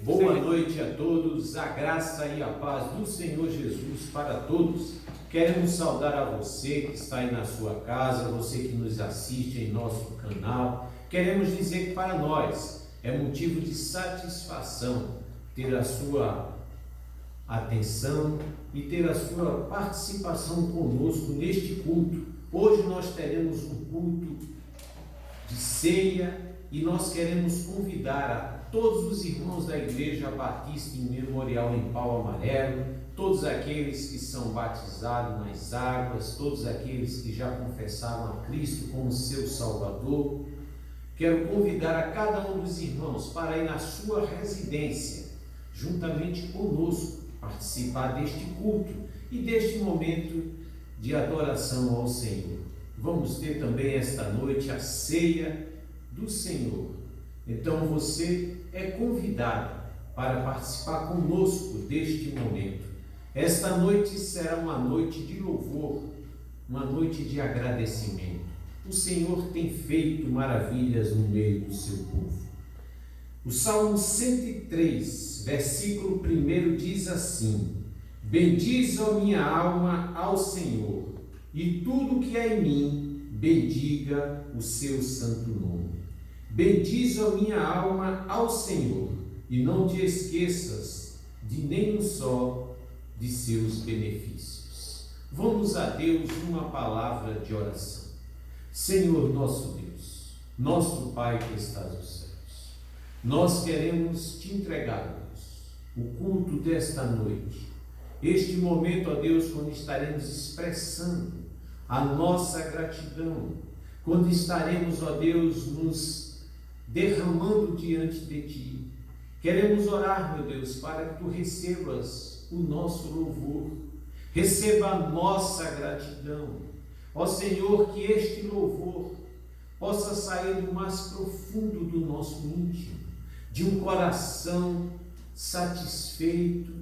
Boa noite a todos, a graça e a paz do Senhor Jesus para todos. Queremos saudar a você que está aí na sua casa, você que nos assiste em nosso canal. Queremos dizer que para nós é motivo de satisfação ter a sua atenção e ter a sua participação conosco neste culto. Hoje nós teremos um culto de ceia e nós queremos convidar a todos os irmãos da Igreja Batista em Memorial em Pau Amarelo, todos aqueles que são batizados nas águas, todos aqueles que já confessaram a Cristo como seu Salvador. Quero convidar a cada um dos irmãos para ir na sua residência, juntamente conosco, participar deste culto e deste momento de adoração ao Senhor. Vamos ter também esta noite a ceia do Senhor. Então você é convidado para participar conosco deste momento. Esta noite será uma noite de louvor, uma noite de agradecimento. O Senhor tem feito maravilhas no meio do seu povo. O Salmo 103, versículo 1 diz assim: bendize, ó minha alma, ao Senhor, e tudo que há em mim, bendiga o seu santo nome. Bendize, ó minha alma, ao Senhor, e não te esqueças de nenhum só de seus benefícios. Vamos a Deus numa palavra de oração. Senhor nosso Deus, nosso Pai que estás nos céus, nós queremos te entregar, Deus, o culto desta noite, este momento, ó Deus, quando estaremos expressando a nossa gratidão, quando estaremos, ó Deus, nos derramando diante de Ti. Queremos orar, meu Deus, para que Tu recebas o nosso louvor, receba a nossa gratidão. Ó Senhor, que este louvor possa sair do mais profundo do nosso íntimo, de um coração satisfeito,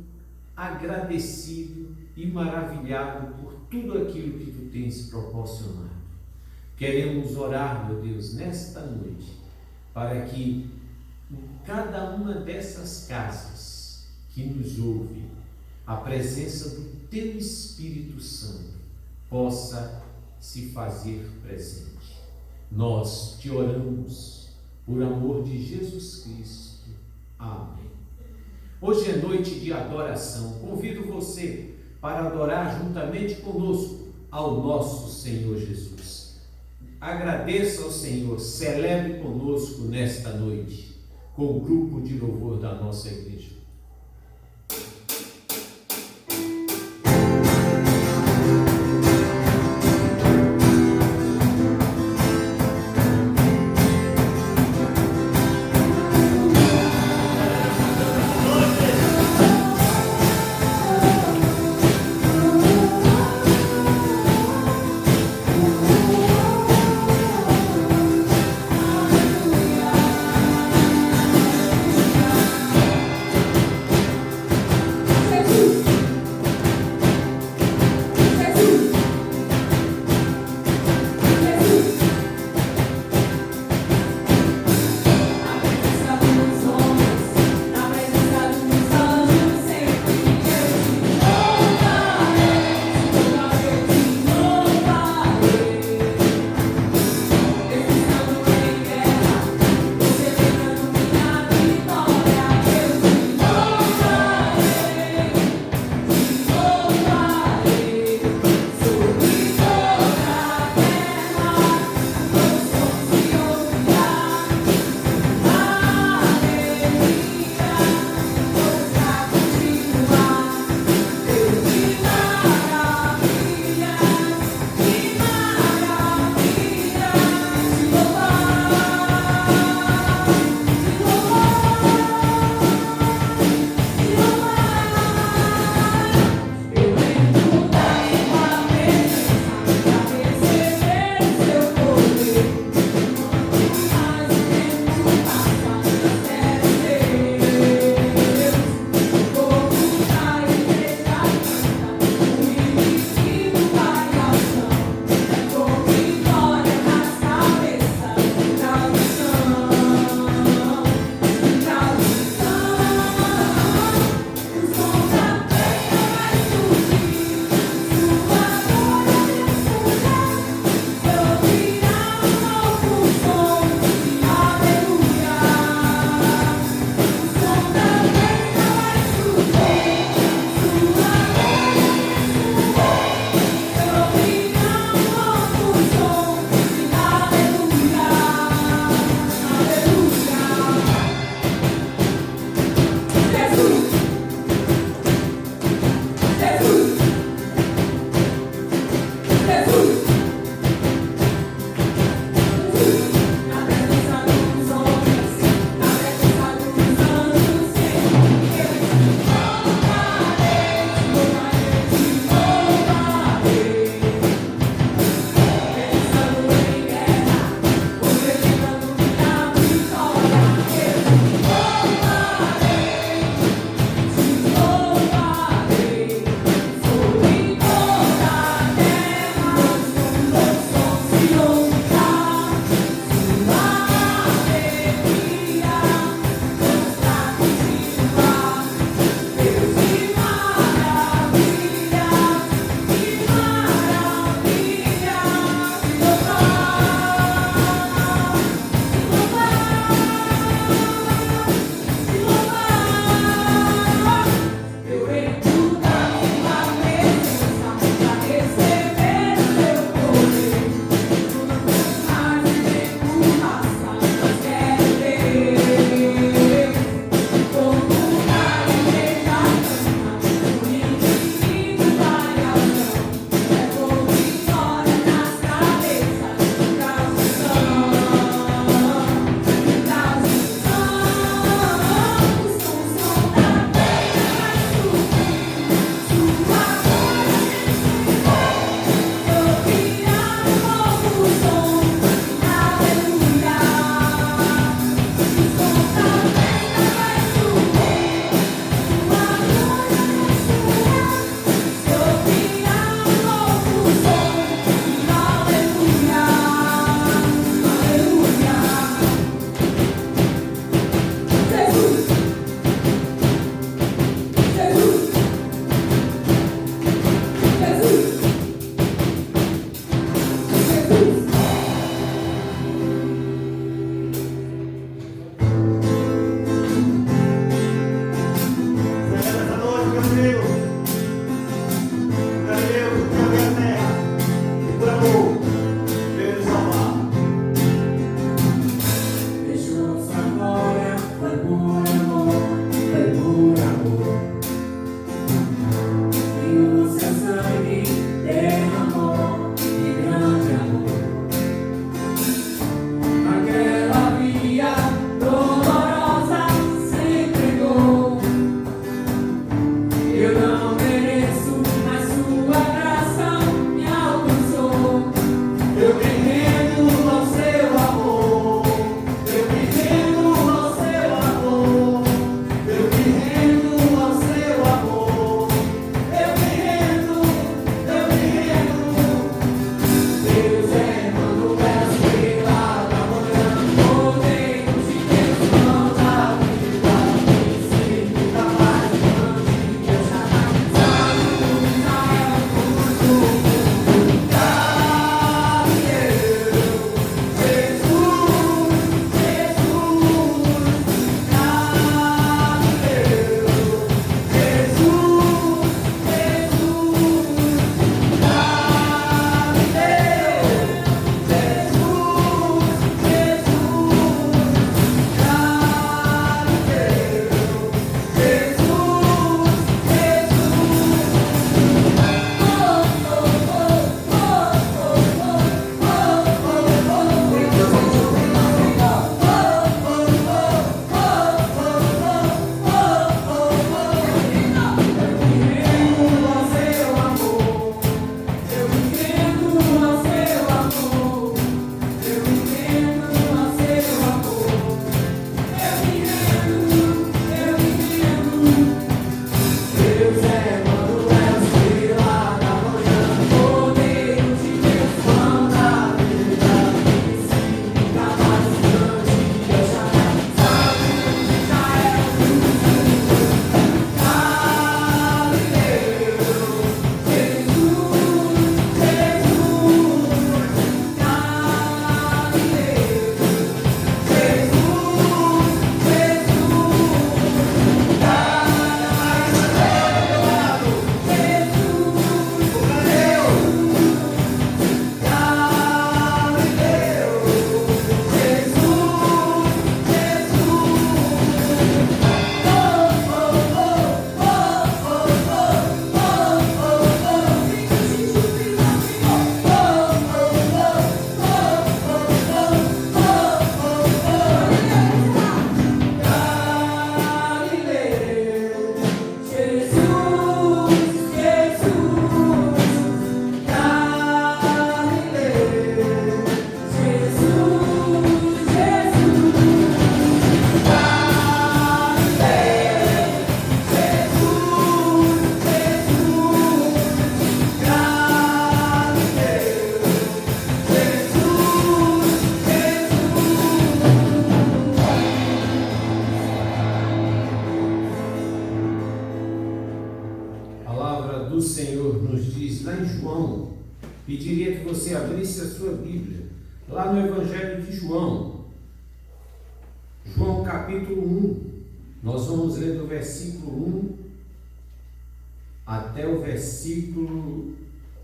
agradecido e maravilhado por tudo aquilo que Tu tens proporcionado. Queremos orar, meu Deus, nesta noite, para que em cada uma dessas casas que nos ouve, a presença do Teu Espírito Santo possa se fazer presente. Nós te oramos por amor de Jesus Cristo. Amém. Hoje é noite de adoração. Convido você para adorar juntamente conosco ao nosso Senhor Jesus. Agradeça ao Senhor, celebre conosco nesta noite, com o grupo de louvor da nossa igreja. pediria que você abrisse a sua Bíblia, lá no Evangelho de João, João capítulo 1, nós vamos ler do versículo 1 até o versículo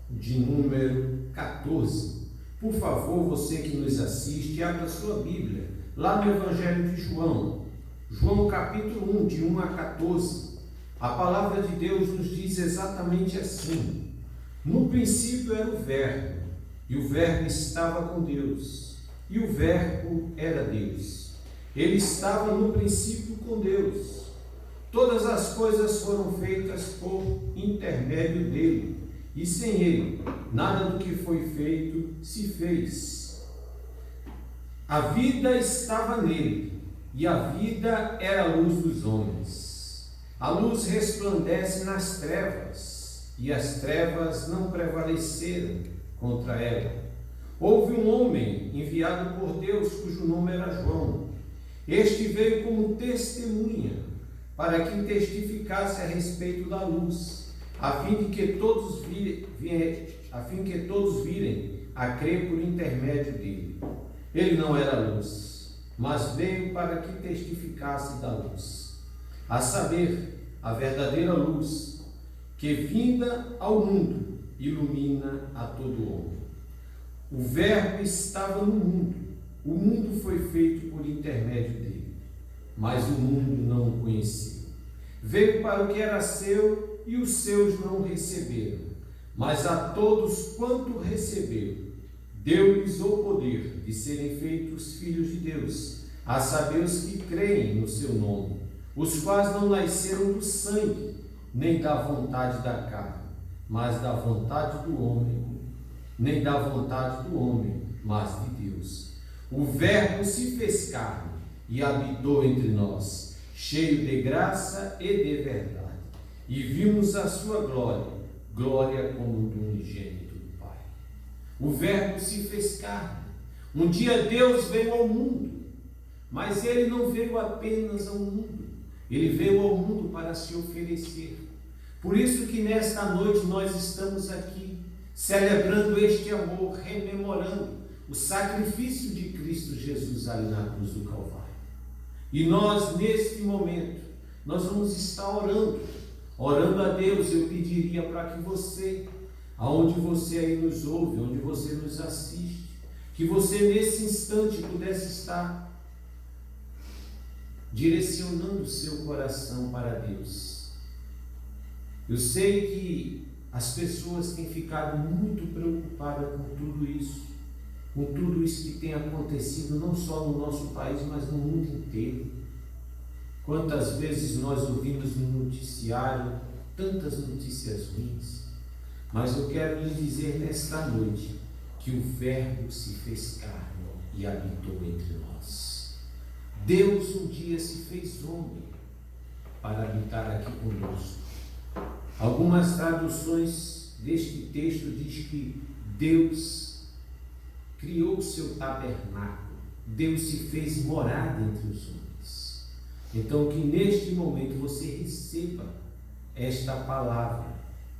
de número 14. Por favor, você que nos assiste, abra a sua Bíblia, lá no Evangelho de João, João capítulo 1, de 1 a 14. A palavra de Deus nos diz exatamente assim: no princípio era o Verbo, e o Verbo estava com Deus, e o Verbo era Deus. Ele estava no princípio com Deus. Todas as coisas foram feitas por intermédio dele, e sem ele, nada do que foi feito se fez. A vida estava nele, e a vida era a luz dos homens. A luz resplandece nas trevas, e as trevas não prevaleceram contra ela. Houve um homem enviado por Deus, cujo nome era João. Este veio como testemunha, para que testificasse a respeito da luz, a fim de que todos virem a crer por intermédio dele. Ele não era luz, mas veio para que testificasse da luz, a saber, a verdadeira luz, que vinda ao mundo, ilumina a todo homem. O Verbo estava no mundo, o mundo foi feito por intermédio dele, mas o mundo não o conheceu. Veio para o que era seu, e os seus não o receberam, mas a todos quanto receberam, deu-lhes o poder de serem feitos filhos de Deus, a saber os que creem no seu nome, os quais não nasceram do sangue, nem da vontade da carne, mas da vontade do homem, nem da vontade do homem, mas de Deus. O Verbo se fez carne e habitou entre nós, cheio de graça e de verdade, e vimos a sua glória, glória como do unigênito do Pai. O Verbo se fez carne. Um dia Deus veio ao mundo, mas ele não veio apenas ao mundo, ele veio ao mundo para se oferecer. Por isso que nesta noite nós estamos aqui, celebrando este amor, rememorando o sacrifício de Cristo Jesus ali na cruz do Calvário. E nós, neste momento, nós vamos estar orando a Deus. Eu pediria para que você, aonde você aí nos ouve, onde você nos assiste, que você nesse instante pudesse estar direcionando o seu coração para Deus. Eu sei que as pessoas têm ficado muito preocupadas com tudo isso que tem acontecido, não só no nosso país, mas no mundo inteiro. Quantas vezes nós ouvimos no noticiário tantas notícias ruins, mas eu quero lhe dizer nesta noite que o Verbo se fez carne e habitou entre nós. Deus um dia se fez homem para habitar aqui conosco. Algumas traduções deste texto diz que Deus criou o seu tabernáculo, Deus se fez morada entre os homens. Então que neste momento você receba esta palavra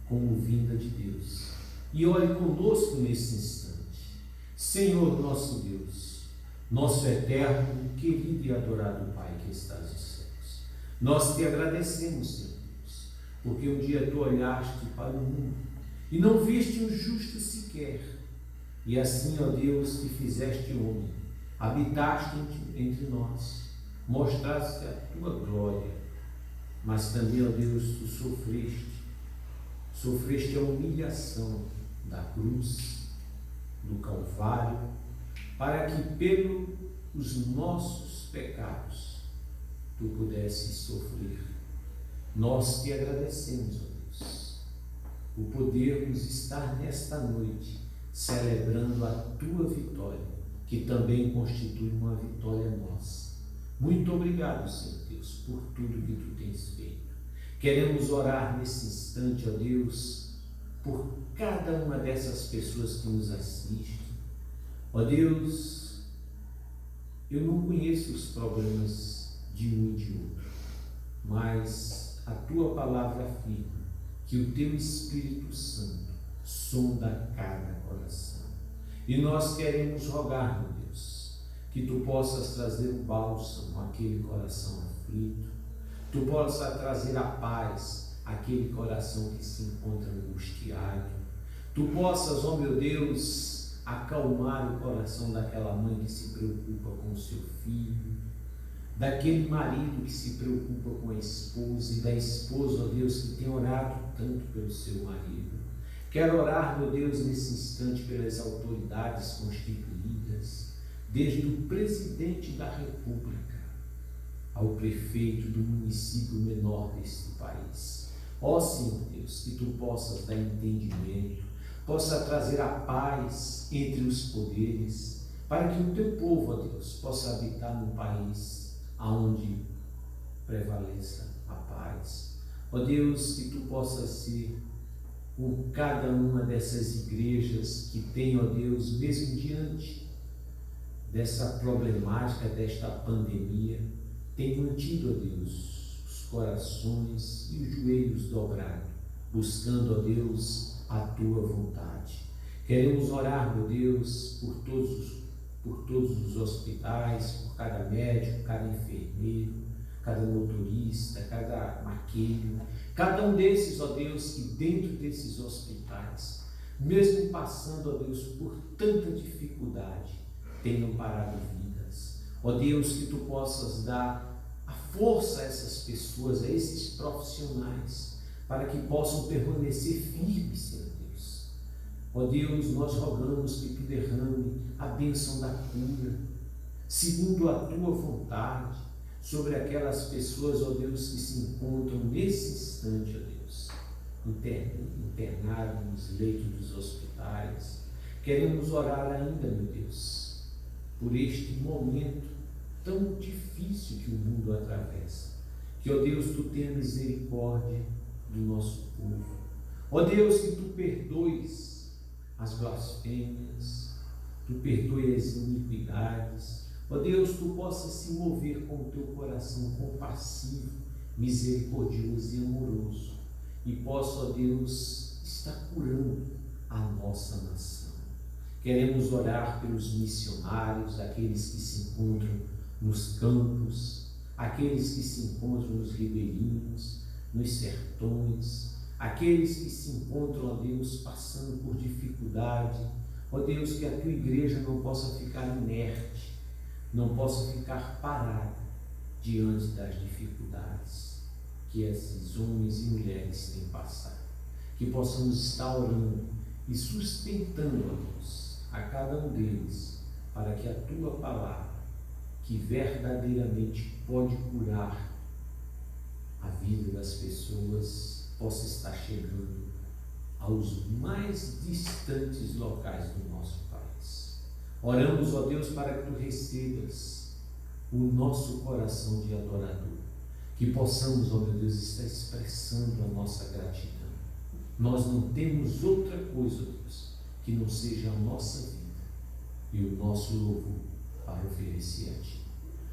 como vinda de Deus e ore conosco nesse instante. Senhor nosso Deus, nosso eterno, querido e adorado Pai que estás nos céus, nós te agradecemos, Senhor Deus, porque um dia tu olhaste para o mundo e não viste um justo sequer, e assim, ó Deus, te fizeste homem, habitaste entre nós, mostraste a tua glória, mas também, ó Deus, tu sofreste a humilhação da cruz, do Calvário, para que pelos nossos pecados tu pudesses sofrer. Nós te agradecemos, ó Deus, o podermos estar nesta noite celebrando a tua vitória, que também constitui uma vitória nossa. Muito obrigado, Senhor Deus, por tudo que tu tens feito. Queremos orar nesse instante, ó Deus, por cada uma dessas pessoas que nos assistem. Ó Deus, eu não conheço os problemas de um e de outro, mas a tua palavra afirma que o teu Espírito Santo sonda cada coração. E nós queremos rogar, meu Deus, que tu possas trazer o bálsamo àquele coração aflito, tu possas trazer a paz àquele coração que se encontra angustiado, tu possas, ó meu Deus, acalmar o coração daquela mãe que se preocupa com o seu filho, daquele marido que se preocupa com a esposa e da esposa, ó Deus, que tem orado tanto pelo seu marido. Quero orar, meu Deus, nesse instante pelas autoridades constituídas, desde o presidente da República ao prefeito do município menor deste país. Ó Senhor Deus, que tu possas dar entendimento, possa trazer a paz entre os poderes, para que o teu povo, ó Deus, possa habitar num país onde prevaleça a paz. Ó Deus, que tu possas ser com cada uma dessas igrejas que tem, ó Deus, mesmo diante dessa problemática, desta pandemia, tem mantido, ó Deus, os corações e os joelhos dobrados, buscando, ó Deus, a tua vontade. Queremos orar, meu Deus, por todos os hospitais, por cada médico, cada enfermeiro, cada motorista, cada maqueiro, cada um desses, ó Deus, que dentro desses hospitais, mesmo passando, ó Deus, por tanta dificuldade, tenham parado vidas. Ó Deus, que tu possas dar a força a essas pessoas, a esses profissionais, para que possam permanecer firmes, Senhor Deus. Ó Deus, nós rogamos que tu derrame a bênção da cura, segundo a tua vontade, sobre aquelas pessoas, ó Deus, que se encontram nesse instante, ó Deus, internadas nos leitos dos hospitais. Queremos orar ainda, meu Deus, por este momento tão difícil que o mundo atravessa. Que, ó Deus, tu tenha misericórdia do nosso povo. Ó Deus, que tu perdoes as blasfêmias, tu perdoe as iniquidades. Ó Deus, tu possas se mover com o teu coração compassivo, misericordioso e amoroso, e possa, ó Deus, estar curando a nossa nação. Queremos orar pelos missionários, aqueles que se encontram nos campos, aqueles que se encontram nos ribeirinhos, nos sertões, aqueles que se encontram, ó Deus, passando por dificuldade. Ó Deus, que a tua igreja não possa ficar inerte, não possa ficar parada diante das dificuldades que esses homens e mulheres têm passado. Que possamos estar orando e sustentando, ó Deus, a cada um deles, para que a tua palavra, que verdadeiramente pode curar a vida das pessoas, possa estar chegando aos mais distantes locais do nosso país. Oramos, ó Deus, para que tu recebas o nosso coração de adorador, que possamos, ó meu Deus, estar expressando a nossa gratidão. Nós não temos outra coisa, ó Deus, que não seja a nossa vida e o nosso louvor para oferecer a Ti.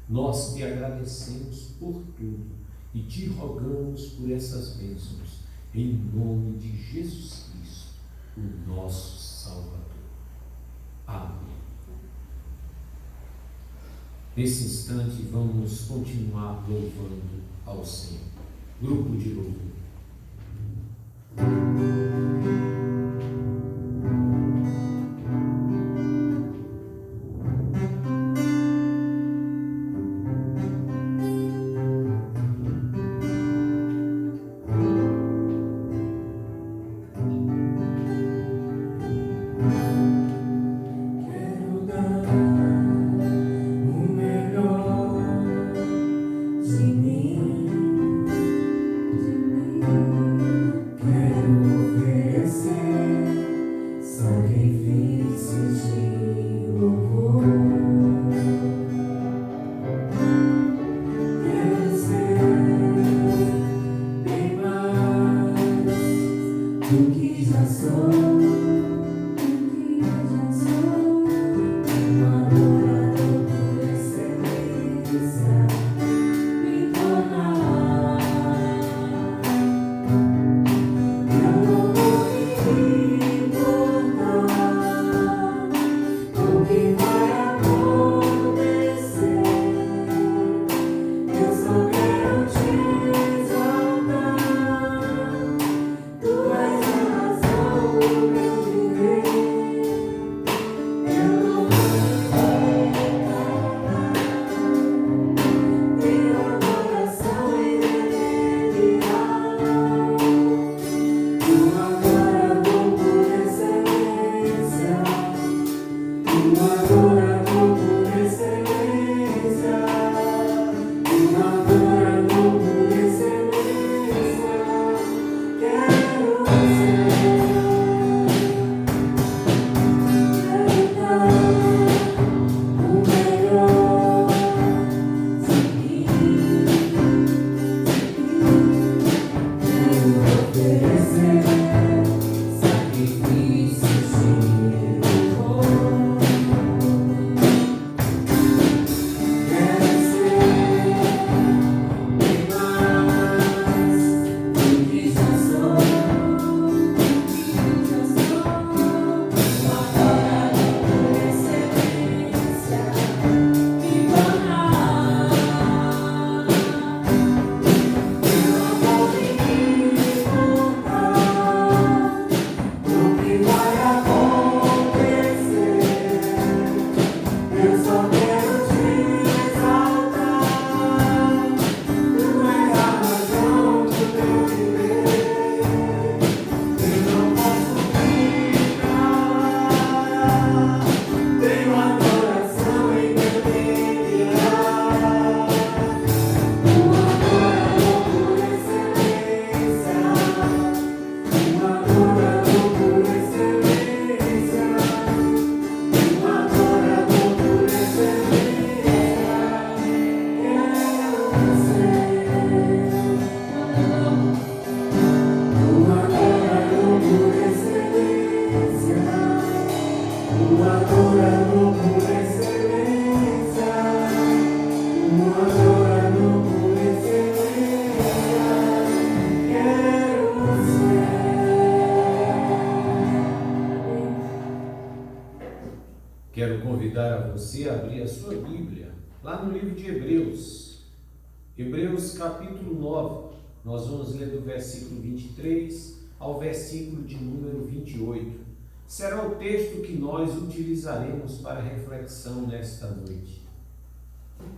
Nós te agradecemos por tudo e te rogamos por essas bênçãos, em nome de Jesus Cristo, o nosso Salvador. Amém. Nesse instante vamos continuar louvando ao Senhor. Grupo de louvor. Quero você abrir a sua Bíblia, lá no livro de Hebreus, Hebreus capítulo 9, nós vamos ler do versículo 23 ao versículo de número 28. Será o texto que nós utilizaremos para reflexão nesta noite.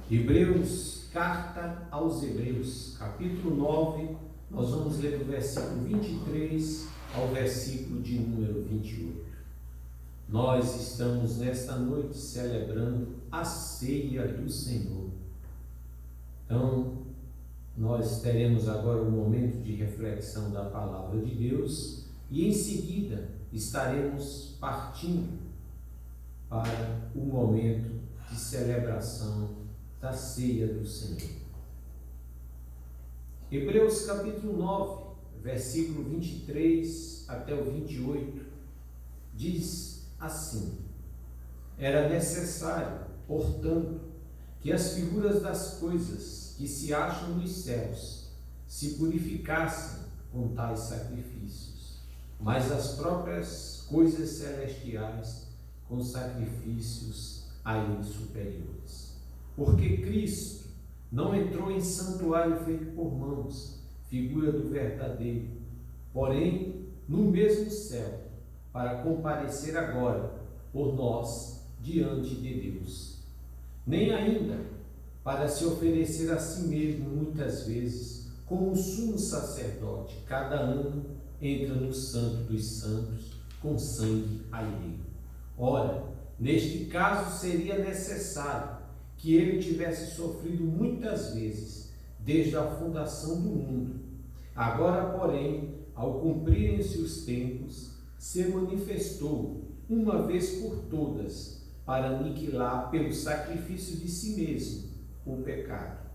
Hebreus, carta aos Hebreus, capítulo 9, nós vamos ler do versículo 23 ao versículo de número 28. Nós estamos nesta noite celebrando a ceia do Senhor. Então, nós teremos agora um momento de reflexão da palavra de Deus e em seguida estaremos partindo para o momento de celebração da ceia do Senhor. Hebreus capítulo 9, versículo 23 até o 28, diz assim: era necessário, portanto, que as figuras das coisas que se acham nos céus se purificassem com tais sacrifícios, mas as próprias coisas celestiais com sacrifícios a eles superiores. Porque Cristo não entrou em santuário feito por mãos, figura do verdadeiro, porém no mesmo céu, para comparecer agora por nós diante de Deus. Nem ainda para se oferecer a si mesmo muitas vezes, como o sumo sacerdote, cada ano entra no santo dos santos com sangue alheio. Ora, neste caso seria necessário que ele tivesse sofrido muitas vezes, desde a fundação do mundo. Agora, porém, ao cumprirem-se os tempos, se manifestou uma vez por todas para aniquilar pelo sacrifício de si mesmo o pecado.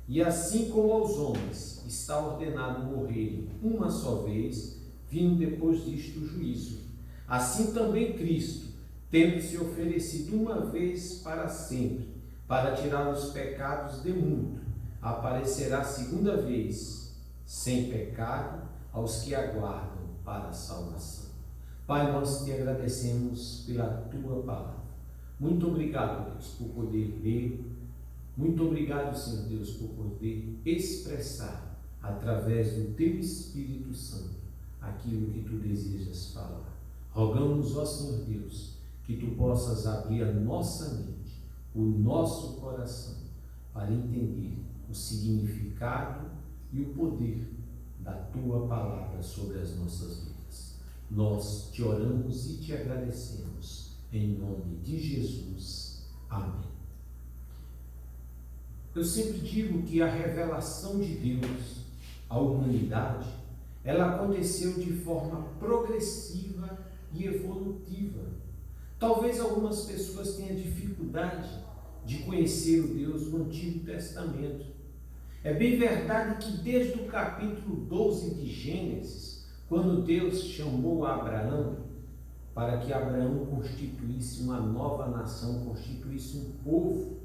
E assim como aos homens está ordenado morrerem uma só vez, vindo depois disto o juízo, assim também Cristo, tendo se oferecido uma vez para sempre, para tirar os pecados de muito, aparecerá segunda vez, sem pecado, aos que aguardam para a salvação. Pai, nós te agradecemos pela tua palavra. Muito obrigado, Deus, por poder ler. Muito obrigado, Senhor Deus, por poder expressar, através do teu Espírito Santo, aquilo que tu desejas falar. Rogamos, ó Senhor Deus, que tu possas abrir a nossa mente, o nosso coração, para entender o significado e o poder da tua palavra sobre as nossas vidas. Nós te oramos e te agradecemos, em nome de Jesus. Amém. Eu sempre digo que a revelação de Deus à humanidade, ela aconteceu de forma progressiva e evolutiva. Talvez algumas pessoas tenham dificuldade de conhecer o Deus do Antigo Testamento. É bem verdade que desde o capítulo 12 de Gênesis, quando Deus chamou Abraão para que Abraão constituísse uma nova nação, constituísse um povo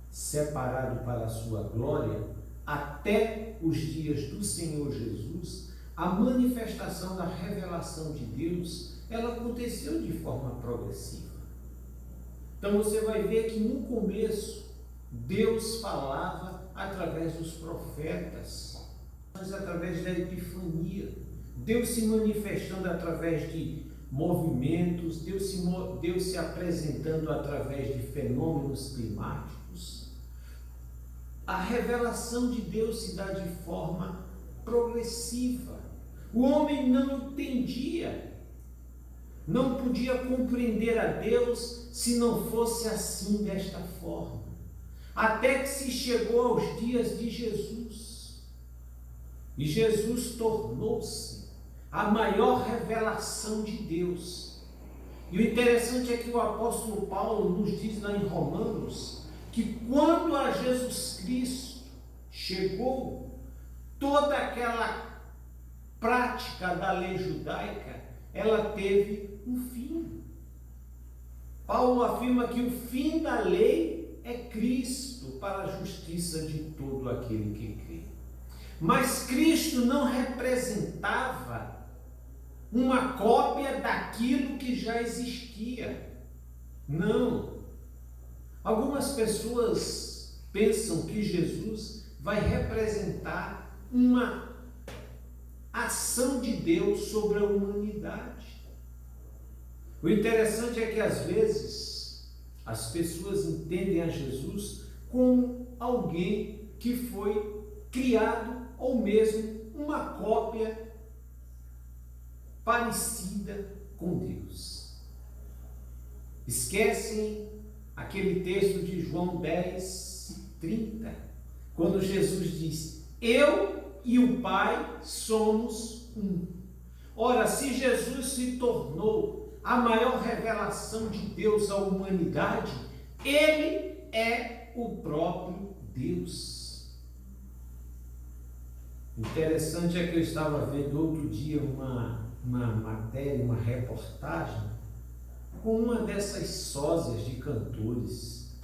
separado para a sua glória, até os dias do Senhor Jesus, a manifestação da revelação de Deus, ela aconteceu de forma progressiva. Então você vai ver que no começo, Deus falava através dos profetas, mas através da epifania, Deus se manifestando através de movimentos, Deus se apresentando através de fenômenos climáticos. A revelação de Deus se dá de forma progressiva. O homem não entendia, não podia compreender a Deus se não fosse assim, desta forma. Até que se chegou aos dias de Jesus. E Jesus tornou-se a maior revelação de Deus. E o interessante é que o apóstolo Paulo nos diz lá em Romanos, que quando a Jesus Cristo chegou, toda aquela prática da lei judaica, ela teve um fim. Paulo afirma que o fim da lei é Cristo para a justiça de todo aquele que crê. Mas Cristo não representava uma cópia daquilo que já existia. Não. Algumas pessoas pensam que Jesus vai representar uma ação de Deus sobre a humanidade. O interessante é que às vezes as pessoas entendem a Jesus como alguém que foi criado ou mesmo uma cópia parecida com Deus. Esquecem aquele texto de João 10:30, quando Jesus diz: eu e o Pai somos um. Ora, se Jesus se tornou a maior revelação de Deus à humanidade, ele é o próprio Deus. Interessante é que eu estava vendo outro dia uma matéria, uma reportagem com uma dessas sósias de cantores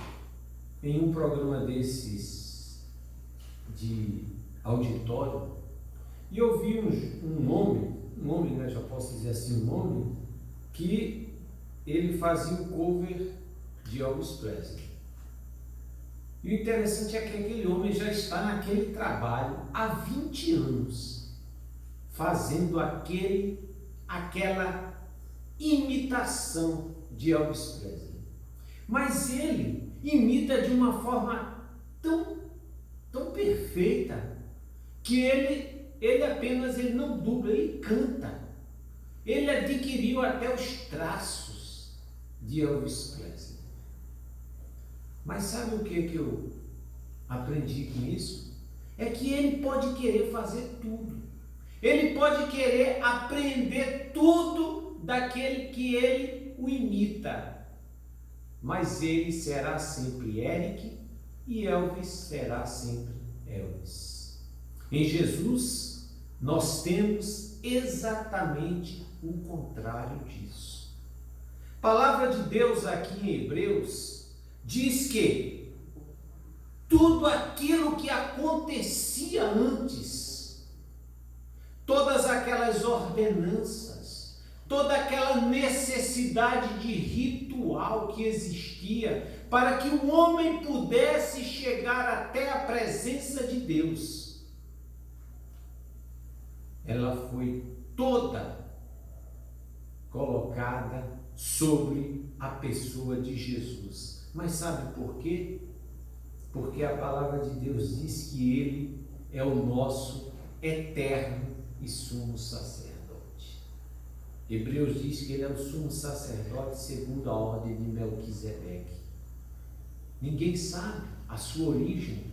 em um programa desses de auditório, e eu vi um homem, né, já posso dizer assim, um homem que ele fazia o cover de Elvis Presley. E o interessante é que aquele homem já está naquele trabalho há 20 anos, fazendo aquela imitação de Elvis Presley. Mas ele imita de uma forma tão perfeita que ele apenas não dubla, ele canta. Ele adquiriu até os traços de Elvis Presley. Mas sabe o que eu aprendi com isso? É que ele pode querer fazer tudo. Ele pode querer aprender tudo daquele que ele o imita. Mas ele será sempre Eric e Elvis será sempre Elvis. Em Jesus, nós temos exatamente o contrário disso. A palavra de Deus aqui em Hebreus diz que tudo aquilo que acontecia antes, todas aquelas ordenanças, toda aquela necessidade de ritual que existia para que o homem pudesse chegar até a presença de Deus, ela foi toda colocada sobre a pessoa de Jesus. Mas sabe por quê? Porque a palavra de Deus diz que ele é o nosso eterno e sumo sacerdote. Hebreus diz que ele é o sumo sacerdote segundo a ordem de Melquisedeque. Ninguém sabe a sua origem,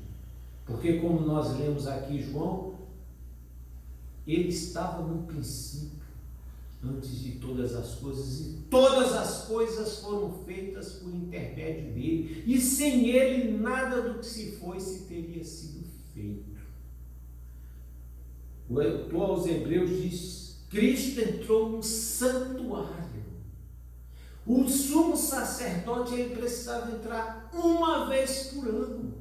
porque como nós lemos aqui João, ele estava no princípio, antes de todas as coisas, e todas as coisas foram feitas por intermédio dele, e sem ele nada do que se foi se teria sido feito. O autor aos Hebreus diz: Cristo entrou no santuário. O sumo sacerdote ele precisava entrar uma vez por ano.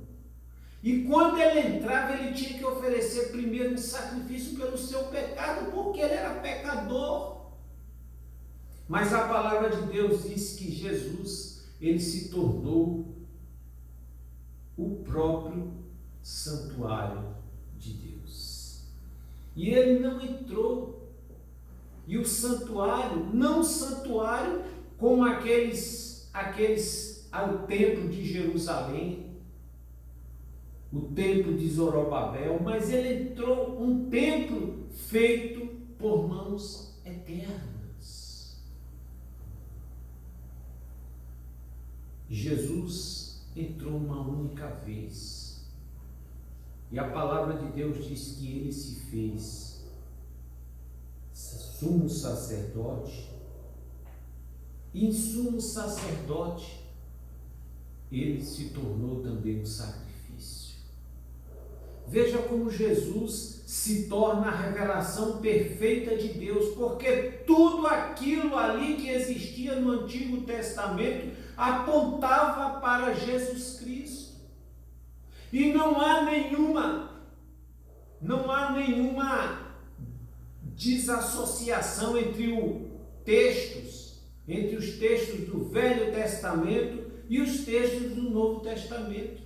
E quando ele entrava, ele tinha que oferecer primeiro um sacrifício pelo seu pecado, porque ele era pecador. Mas a palavra de Deus diz que Jesus, ele se tornou o próprio santuário de Deus. E ele não entrou. E o santuário, não santuário como aqueles ao templo de Jerusalém, o templo de Zorobabel, mas ele entrou um templo feito por mãos eternas. Jesus entrou uma única vez, e a palavra de Deus diz que ele se fez sumo sacerdote, e em sumo sacerdote ele se tornou também um sacrifício. Veja como Jesus se torna a revelação perfeita de Deus, porque tudo aquilo ali que existia no Antigo Testamento apontava para Jesus Cristo. E não há nenhuma desassociação entre os textos do Velho Testamento e os textos do Novo Testamento.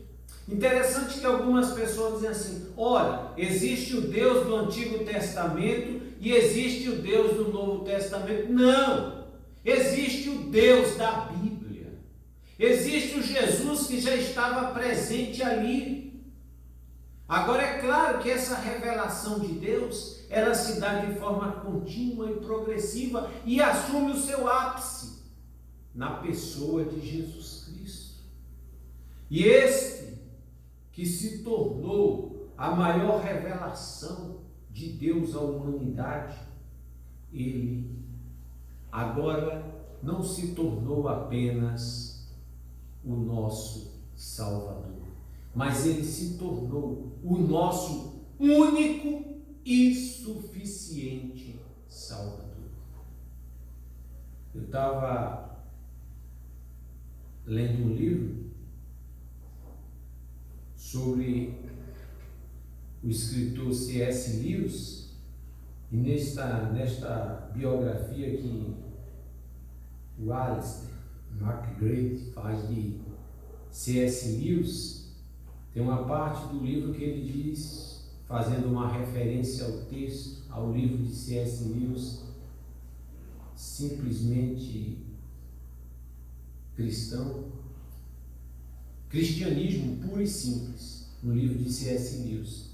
Interessante que algumas pessoas dizem assim: ora, existe o Deus do Antigo Testamento e existe o Deus do Novo Testamento. Não! Existe o Deus da Bíblia. Existe o Jesus que já estava presente ali. Agora é claro que essa revelação de Deus, ela se dá de forma contínua e progressiva e assume o seu ápice na pessoa de Jesus Cristo. E este que se tornou a maior revelação de Deus à humanidade, ele agora não se tornou apenas o nosso Salvador, mas ele se tornou o nosso único e suficiente Salvador. Eu estava lendo um livro sobre o escritor C.S. Lewis, e nesta biografia que o Alistair McGrath faz de C.S. Lewis, tem uma parte do livro que ele diz, fazendo uma referência ao texto, ao livro de C.S. Lewis, simplesmente cristão, cristianismo puro e simples, no livro de C.S. Lewis.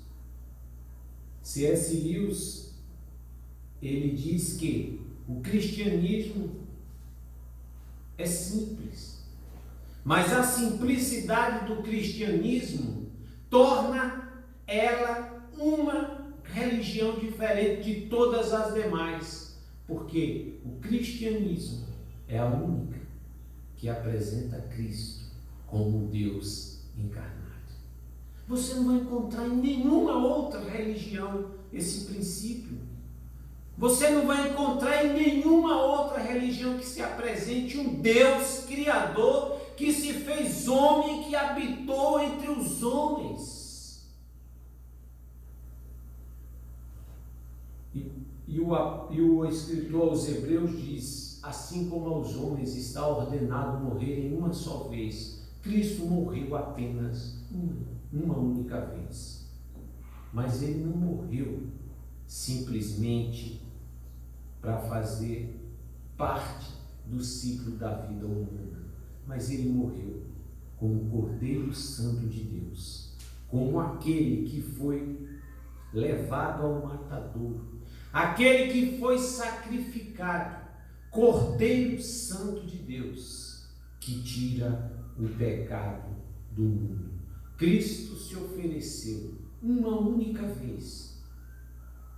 C.S. Lewis, ele diz que o cristianismo é simples, mas a simplicidade do cristianismo torna ela uma religião diferente de todas as demais, porque o cristianismo é a única que apresenta Cristo como Deus encarnado. Você não vai encontrar em nenhuma outra religião esse princípio. Você não vai encontrar em nenhuma outra religião que se apresente um Deus Criador que se fez homem, que habitou entre os homens. E o escritor aos Hebreus diz: assim como aos homens está ordenado morrer em uma só vez, Cristo morreu apenas uma única vez. Mas ele não morreu simplesmente para fazer parte do ciclo da vida humana, mas ele morreu como o Cordeiro Santo de Deus, como aquele que foi levado ao matadouro, aquele que foi sacrificado, Cordeiro Santo de Deus, que tira o pecado do mundo. Cristo se ofereceu uma única vez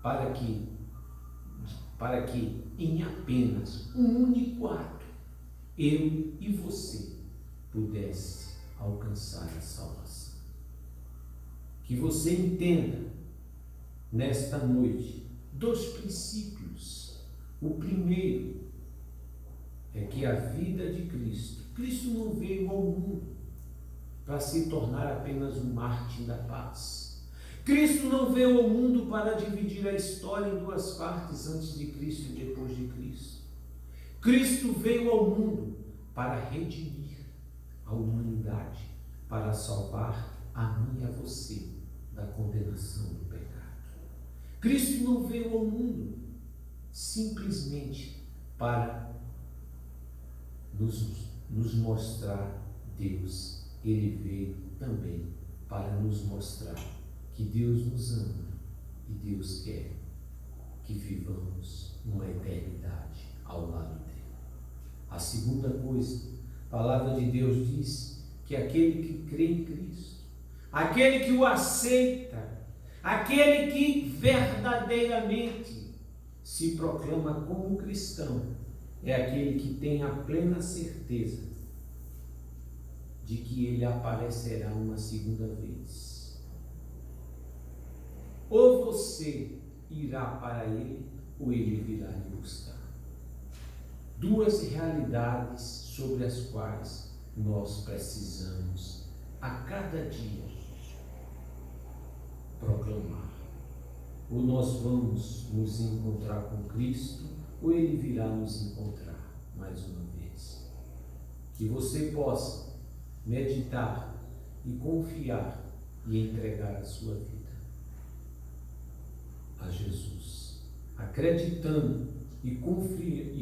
para que em apenas um único ato eu e você pudesse alcançar a salvação. Que você entenda nesta noite dois princípios. O primeiro é que a vida de Cristo não veio ao mundo para se tornar apenas um mártir da paz. Cristo não veio ao mundo para dividir a história em duas partes, antes de Cristo e depois de Cristo. Cristo veio ao mundo para redimir a humanidade, para salvar a mim e a você da condenação do pecado. Cristo não veio ao mundo simplesmente para nos mostrar Deus. Ele veio também para nos mostrar que Deus nos ama e Deus quer que vivamos uma eternidade ao lado dele. A segunda coisa, a palavra de Deus diz que aquele que crê em Cristo, aquele que o aceita, aquele que verdadeiramente se proclama como cristão, é aquele que tem a plena certeza de que ele aparecerá uma segunda vez. Ou você irá para ele, ou ele virá lhe buscar. Duas realidades sobre as quais nós precisamos a cada dia proclamar. Ou nós vamos nos encontrar com Cristo, ou ele virá nos encontrar mais uma vez. Que você possa meditar e confiar e entregar a sua vida a Jesus, acreditando e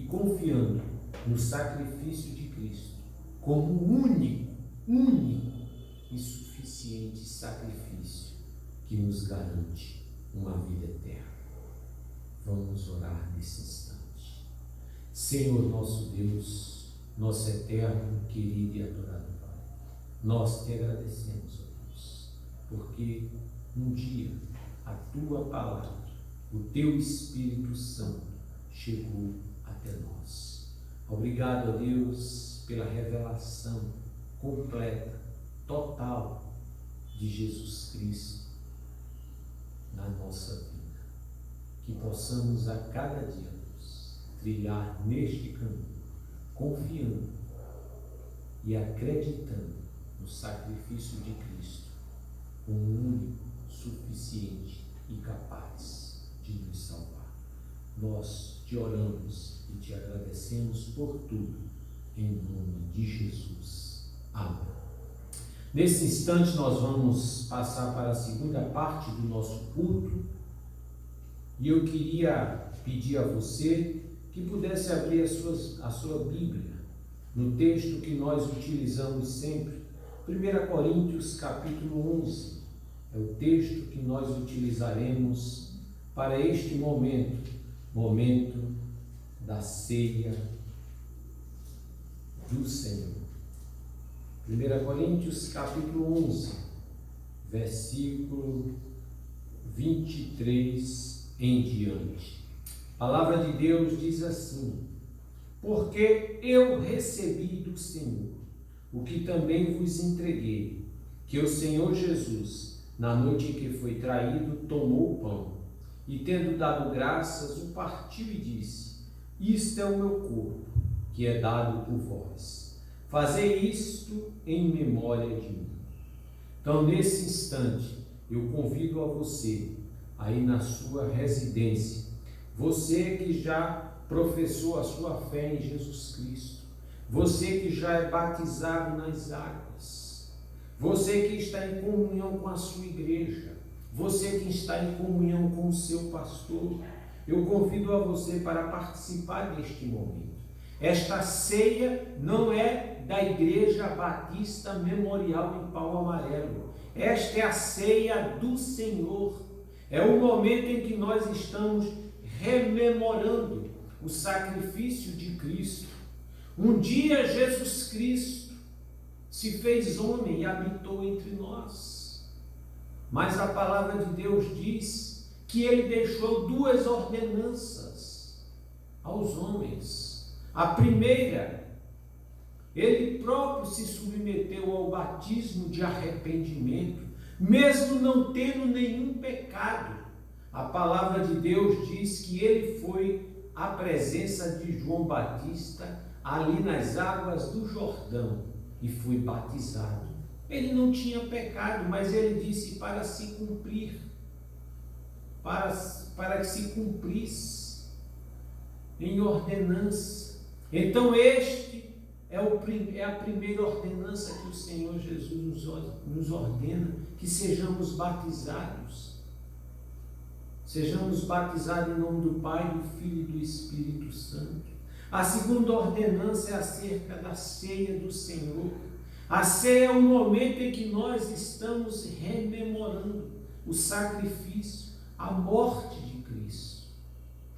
confiando no sacrifício de Cristo como o único e suficiente sacrifício que nos garante uma vida eterna. Vamos orar nesse instante. Senhor nosso Deus, nosso eterno, querido e adorado Pai, nós te agradecemos, ó Deus, porque um dia a tua palavra, o teu Espírito Santo chegou até nós. Obrigado, ó Deus, pela revelação completa, total de Jesus Cristo na nossa vida. Que possamos a cada dia, Deus, trilhar neste caminho, confiando e acreditando no sacrifício de Cristo, como único, suficiente e capaz de nos salvar. Nós te oramos e te agradecemos por tudo, em nome de Jesus. Amém. Nesse instante nós vamos passar para a segunda parte do nosso culto, e eu queria pedir a você que pudesse abrir a sua Bíblia no texto que nós utilizamos sempre, 1 Coríntios capítulo 11, é o texto que nós utilizaremos para este momento da ceia do Senhor. 1 Coríntios capítulo 11, versículo 23 em diante. A palavra de Deus diz assim: porque eu recebi do Senhor o que também vos entreguei, que o Senhor Jesus, na noite em que foi traído, tomou o pão, e tendo dado graças, o partiu e disse: isto é o meu corpo, que é dado por vós. Fazei isto em memória de mim. Então, nesse instante, eu convido a você, aí na sua residência, você que já professou a sua fé em Jesus Cristo, você que já é batizado nas águas, você que está em comunhão com a sua igreja, você que está em comunhão com o seu pastor, eu convido a você para participar deste momento. Esta ceia não é da Igreja Batista Memorial em Pau Amarelo. Esta é a ceia do Senhor. É o momento em que nós estamos rememorando o sacrifício de Cristo. Um dia Jesus Cristo se fez homem e habitou entre nós. Mas a palavra de Deus diz que ele deixou duas ordenanças aos homens. A primeira, ele próprio se submeteu ao batismo de arrependimento, mesmo não tendo nenhum pecado. A palavra de Deus diz que ele foi à presença de João Batista, ali nas águas do Jordão, e foi batizado. Ele não tinha pecado, mas ele disse para se cumprir, para que se cumprisse em ordenança. Então este é a primeira ordenança que o Senhor Jesus nos ordena, que sejamos batizados. Sejamos batizados em nome do Pai, do Filho e do Espírito Santo. A segunda ordenança é acerca da ceia do Senhor. A ceia é o momento em que nós estamos rememorando o sacrifício, a morte de Cristo,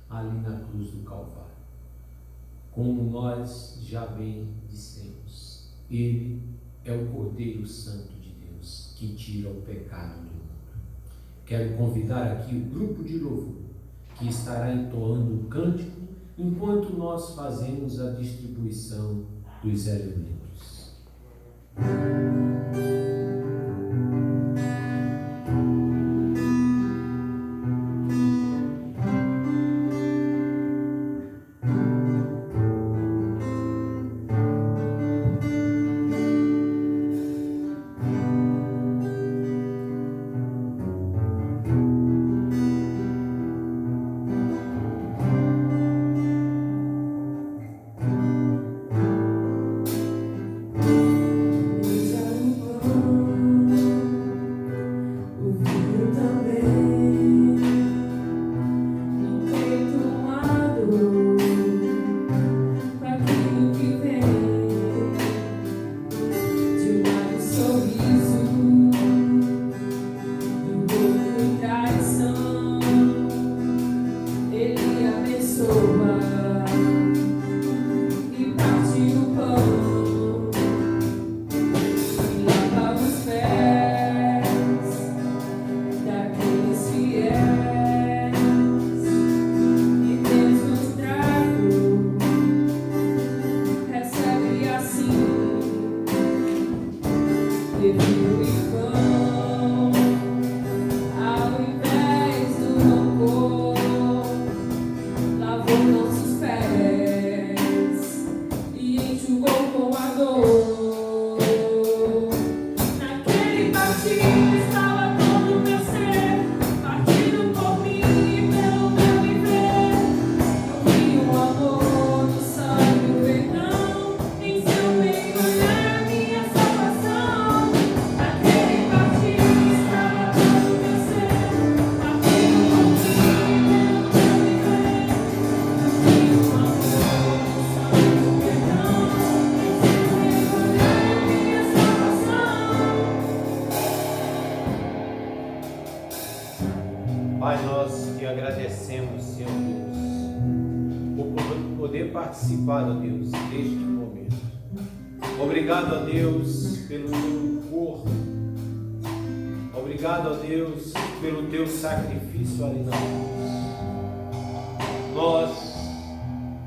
ali na cruz do Calvário. Como nós já bem dissemos, Ele é o Cordeiro Santo de Deus, que tira o pecado do mundo. Quero convidar aqui o grupo de louvor, que estará entoando um cântico, enquanto nós fazemos a distribuição dos elementos. Deus Pai, nós te agradecemos, Senhor Deus, por poder participar, ó Deus, deste momento. Obrigado, ó Deus, pelo teu corpo. Obrigado, ó Deus, pelo teu sacrifício ali na cruz. Nós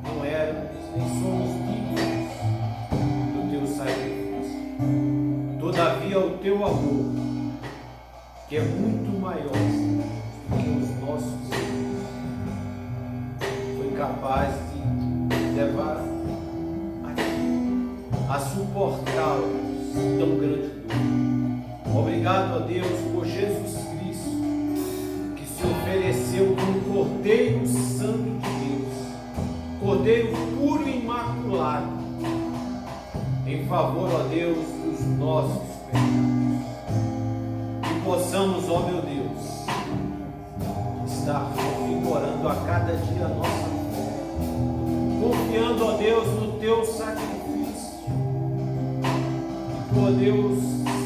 não éramos, nem somos dignos do teu sacrifício. Todavia, o teu amor, que é muito maior do que os nossos erros, foi capaz de levar a ti, a suportá-los tão grande dor. Obrigado, ó Deus, por Jesus Cristo, que se ofereceu como Cordeiro Santo de Deus, Cordeiro puro e imaculado, em favor, ó Deus, dos nossos pecados. Que possamos, ó meu Deus, estar revigorando a cada dia a nossa fé, confiando, ó Deus, no teu sacrifício, que tu, ó Deus,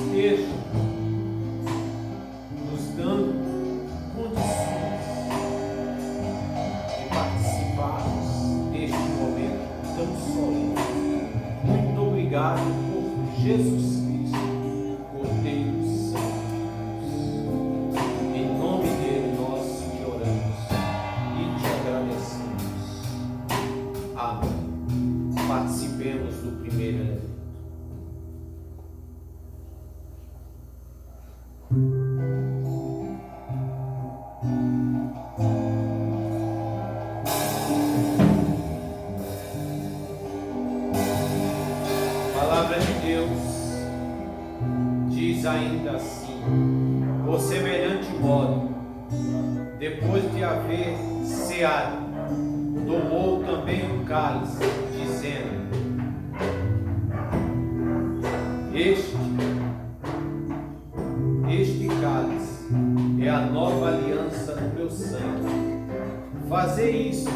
esteja nos dando condições de participarmos deste momento tão solene. Muito obrigado por Jesus Cristo, Cordeiro Santo de Deus. Em nome dele nós te oramos e te agradecemos. Amém. Participemos do primeiro elemento. Ainda assim, por semelhante modo, depois de haver ceado, tomou também o cálice, dizendo: Este cálice é a nova aliança no meu sangue. Fazei isso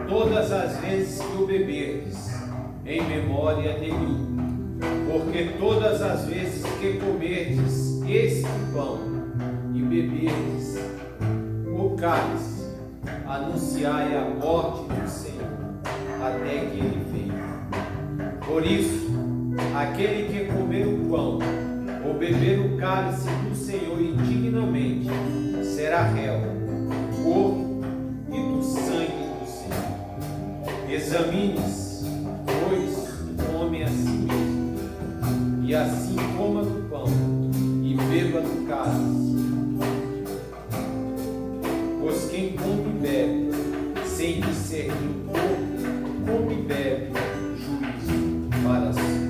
todas as vezes que o beberdes, em memória de mim. Porque todas as vezes que comerdes este pão e beberdes o cálice, anunciai a morte do Senhor, até que ele venha. Por isso, aquele que comer o pão ou beber o cálice do Senhor indignamente, será réu do corpo e do sangue do Senhor. Examine-se, pois, o homem a si mesmo, e assim coma do pão e beba do cálice. Pois quem come e bebe, sem discernir o corpo, come e bebe juízo para si.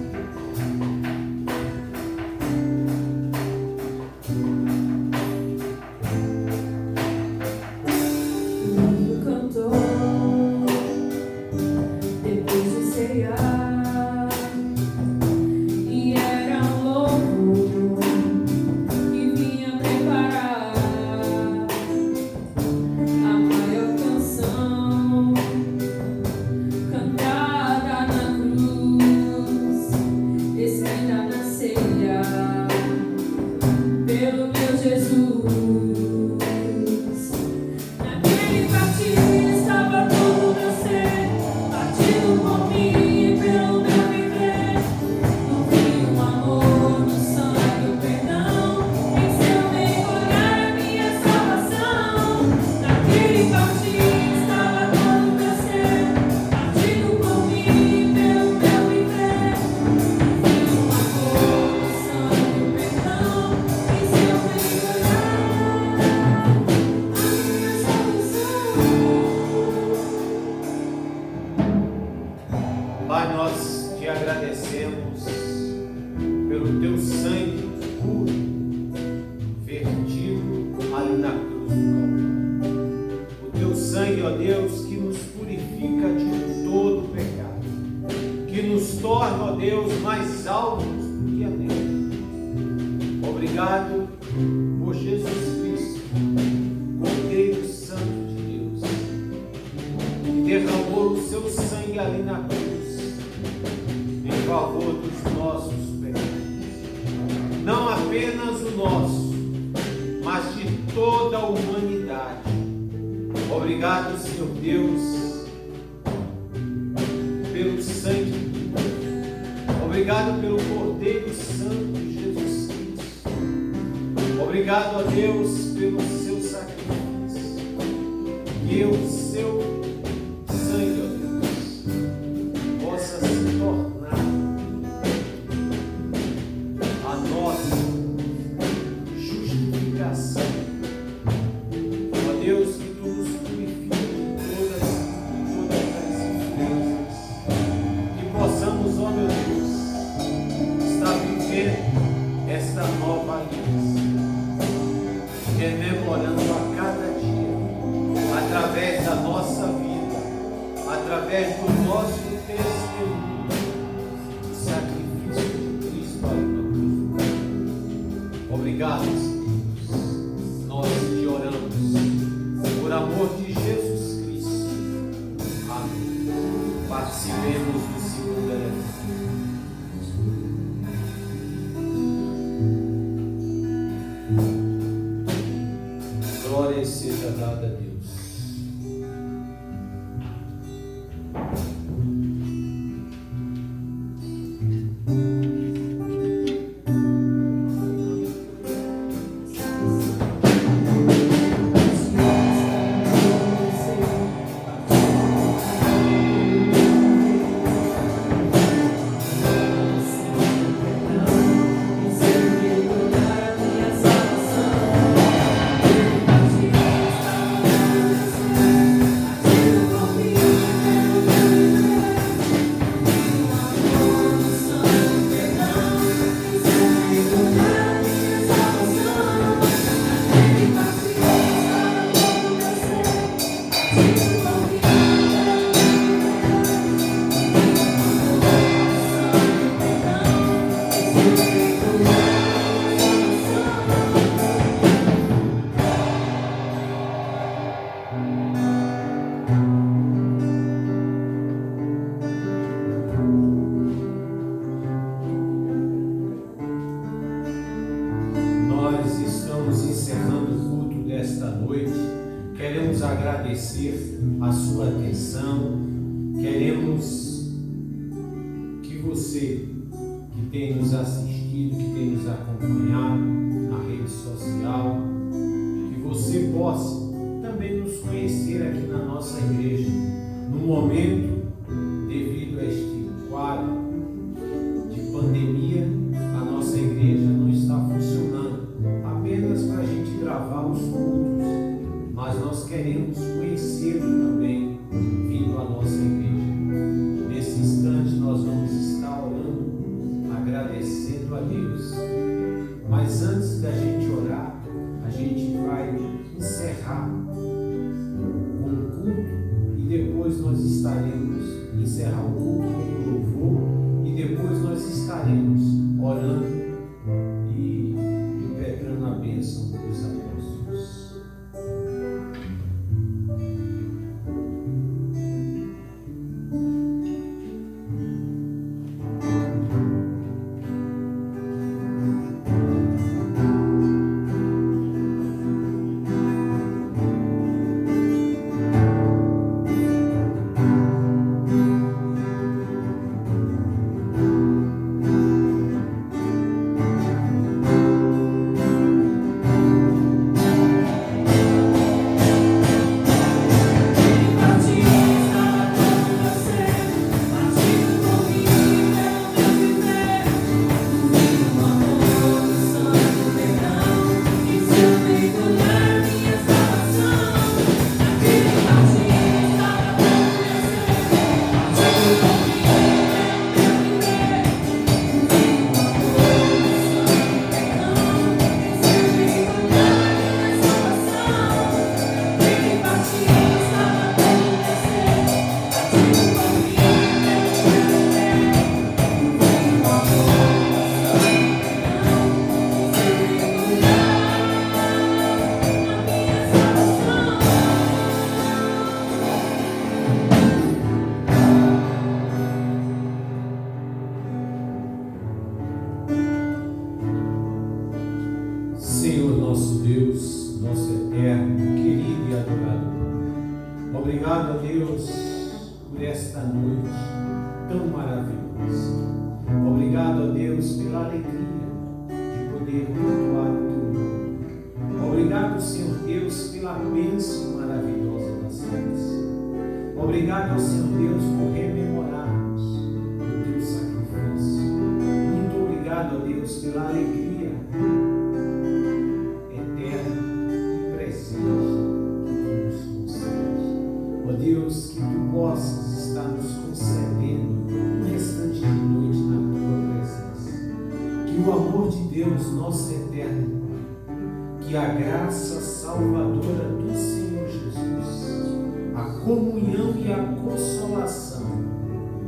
Obrigado por Jesus Cristo, Cordeiro Santo de Deus, que derramou o seu sangue ali na cruz em favor dos nossos pecados. Não apenas o nosso, mas de toda a humanidade. Obrigado, Senhor Deus, pelo sangue. Obrigado pelo Cordeiro Santo de Jesus Cristo. Obrigado, ó Deus, pelo seu sacrifício. Que o seu sangue, ó Deus, possa se tornar a nossa justificação. Ó Deus, que tu nos purifique de todas as impurezas. Que possamos, ó meu Deus, estar vivendo esta nova aliança, rememorando a cada dia, através da nossa vida, através do nosso testemunho, o sacrifício de Cristo ali na cruz. Obrigado, Senhor. Nós te oramos, por amor de Jesus Cristo. Amém. Participemos do segundo elemento. Glória seja dada a Deus. Nós estamos encerrando o culto desta noite. Queremos agradecer a sua atenção. Queremos que você que tem nos assistido, que tem nos acompanhado na rede social, que você possa também nos conhecer aqui na nossa igreja. No momento, devido a este quadro de pandemia, a nossa igreja não está funcionando apenas para a gente gravar os cultos, mas nós queremos conhecê-lo também vindo à nossa igreja. Nesse instante nós vamos estar orando, agradecendo a Deus. Mas antes da gente orar, a gente vai encerrar com o culto e depois nós estaremos encerrar o culto com louvor e depois nós estaremos orando e impetrando a bênção dos apóstolos. Senhor nosso Deus, nosso eterno, querido e adorador, Obrigado, Deus, por esta noite tão maravilhosa. Obrigado, Deus, pela alegria de poder cultuar o teu nome. Obrigado, Senhor Deus, pela bênção maravilhosa da salvação. Obrigado, Senhor Deus, por rememorarmos o teu sacrifício. Muito obrigado, Deus, pela alegria eterna e presente que tu nos concede. Ó Deus, que tu possas estar nos concedendo um restante de noite na tua presença. Que o amor de Deus, nosso eterno Pai, que a graça salvadora do Senhor Jesus, a comunhão e a consolação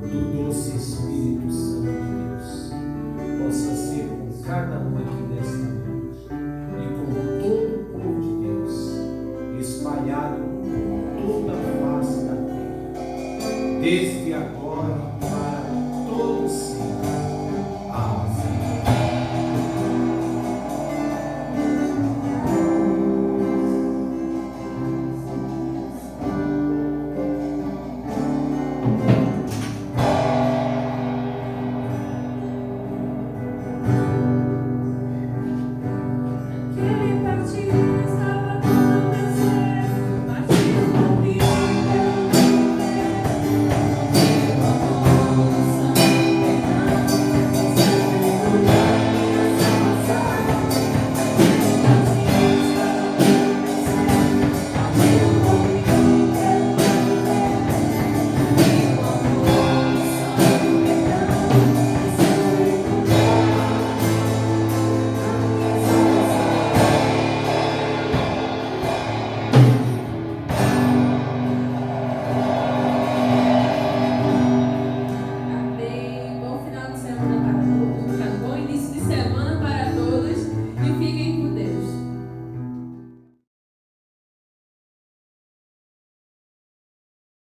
do doce Espírito Santo de Deus possa ser com cada um aqui nesta noite e com todo o povo de Deus espalhado por toda a face da terra, desde agora